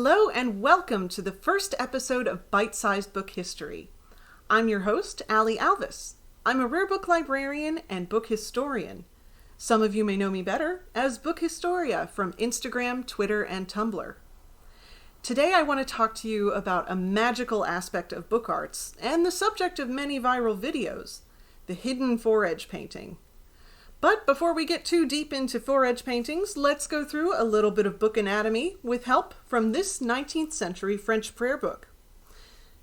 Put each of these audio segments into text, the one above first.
Hello and welcome to the first episode of Bite-Sized Book History. I'm your host, Allie Alvis. I'm a rare book librarian and book historian. Some of you may know me better as Book Historia from Instagram, Twitter, and Tumblr. Today I want to talk to you about a magical aspect of book arts and the subject of many viral videos, the hidden Fore-Edge painting. But before we get too deep into Fore-Edge paintings, let's go through a little bit of book anatomy with help from this 19th century French prayer book.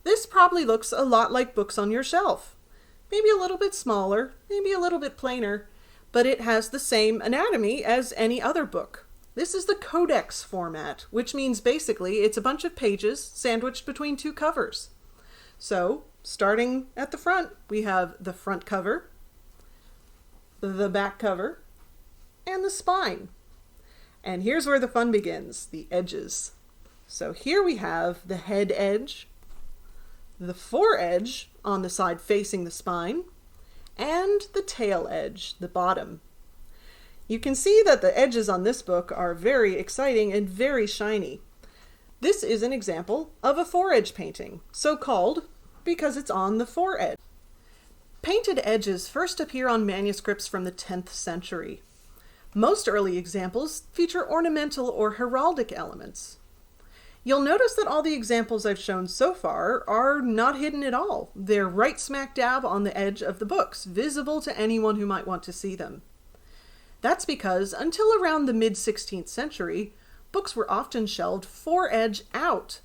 This probably looks a lot like books on your shelf. Maybe a little bit smaller, maybe a little bit plainer, but it has the same anatomy as any other book. This is the codex format, which means basically it's a bunch of pages sandwiched between two covers. So, starting at the front, we have the front cover, the back cover, and the spine. And here's where the fun begins, the edges. So here we have the head edge, the fore-edge on the side facing the spine, and the tail edge, the bottom. You can see that the edges on this book are very exciting and very shiny. This is an example of a Fore-Edge painting, so called because it's on the fore-edge. Painted edges first appear on manuscripts from the 10th century. Most early examples feature ornamental or heraldic elements. You'll notice that all the examples I've shown so far are not hidden at all. They're right smack dab on the edge of the books, visible to anyone who might want to see them. That's because until around the mid-16th century, books were often shelved fore-edge out.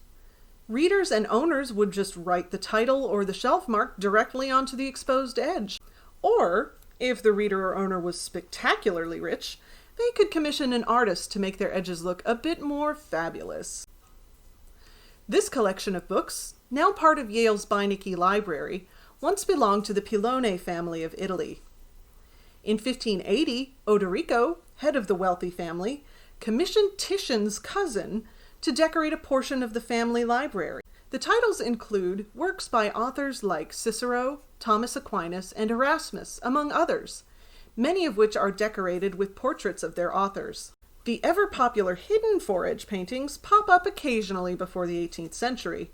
Readers and owners would just write the title or the shelf mark directly onto the exposed edge. Or, if the reader or owner was spectacularly rich, they could commission an artist to make their edges look a bit more fabulous. This collection of books, now part of Yale's Beinecke Library, once belonged to the Pilone family of Italy. In 1580, Odorico, head of the wealthy family, commissioned Titian's cousin to decorate a portion of the family library. The titles include works by authors like Cicero, Thomas Aquinas, and Erasmus, among others, many of which are decorated with portraits of their authors. The ever-popular hidden Fore-Edge paintings pop up occasionally before the 18th century,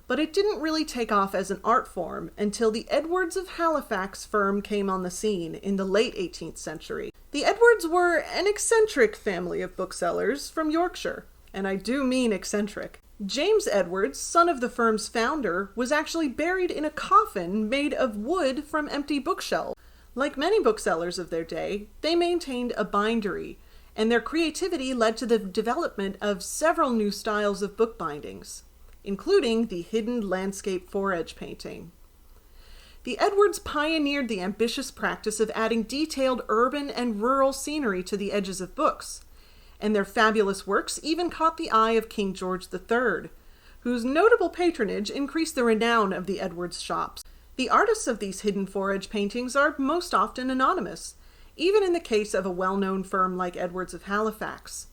but it didn't really take off as an art form until the Edwards of Halifax firm came on the scene in the late 18th century. The Edwards were an eccentric family of booksellers from Yorkshire. And I do mean eccentric. James Edwards, son of the firm's founder, was actually buried in a coffin made of wood from empty bookshelves. Like many booksellers of their day, they maintained a bindery, and their creativity led to the development of several new styles of bookbindings, including the hidden landscape Fore-Edge painting. The Edwards pioneered the ambitious practice of adding detailed urban and rural scenery to the edges of books, and their fabulous works even caught the eye of King George III, whose notable patronage increased the renown of the Edwards shops. The artists of these hidden Fore-Edge paintings are most often anonymous, even in the case of a well-known firm like Edwards of Halifax.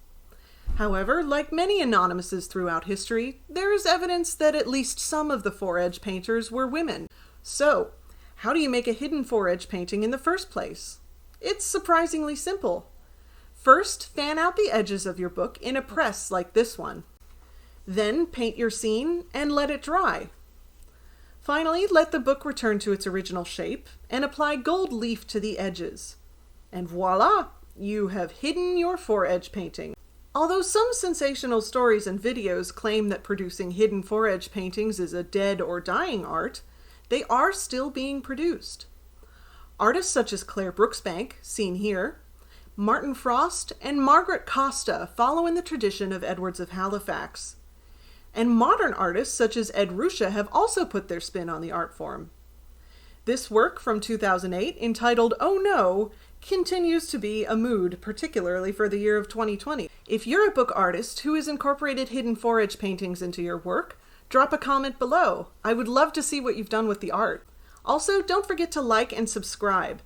However, like many anonymouses throughout history, there is evidence that at least some of the Fore-Edge painters were women. So, how do you make a hidden Fore-Edge painting in the first place? It's surprisingly simple. First, fan out the edges of your book in a press like this one. Then paint your scene and let it dry. Finally, let the book return to its original shape and apply gold leaf to the edges. And voila! You have hidden your Fore-Edge painting. Although some sensational stories and videos claim that producing hidden Fore-Edge paintings is a dead or dying art, they are still being produced. Artists such as Claire Brooksbank, seen here, Martin Frost, and Margaret Costa follow in the tradition of Edwards of Halifax. And modern artists such as Ed Ruscha have also put their spin on the art form. This work from 2008, entitled Oh No, continues to be a mood, particularly for the year of 2020. If you're a book artist who has incorporated hidden Fore-Edge paintings into your work, drop a comment below. I would love to see what you've done with the art. Also, don't forget to like and subscribe.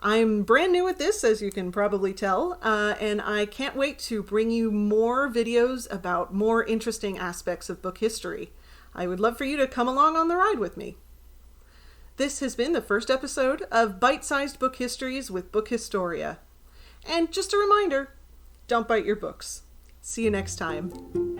I'm brand new at this, as you can probably tell, and I can't wait to bring you more videos about more interesting aspects of book history. I would love for you to come along on the ride with me. This has been the first episode of Bite-Sized Book Histories with Book Historia. And just a reminder, don't bite your books. See you next time.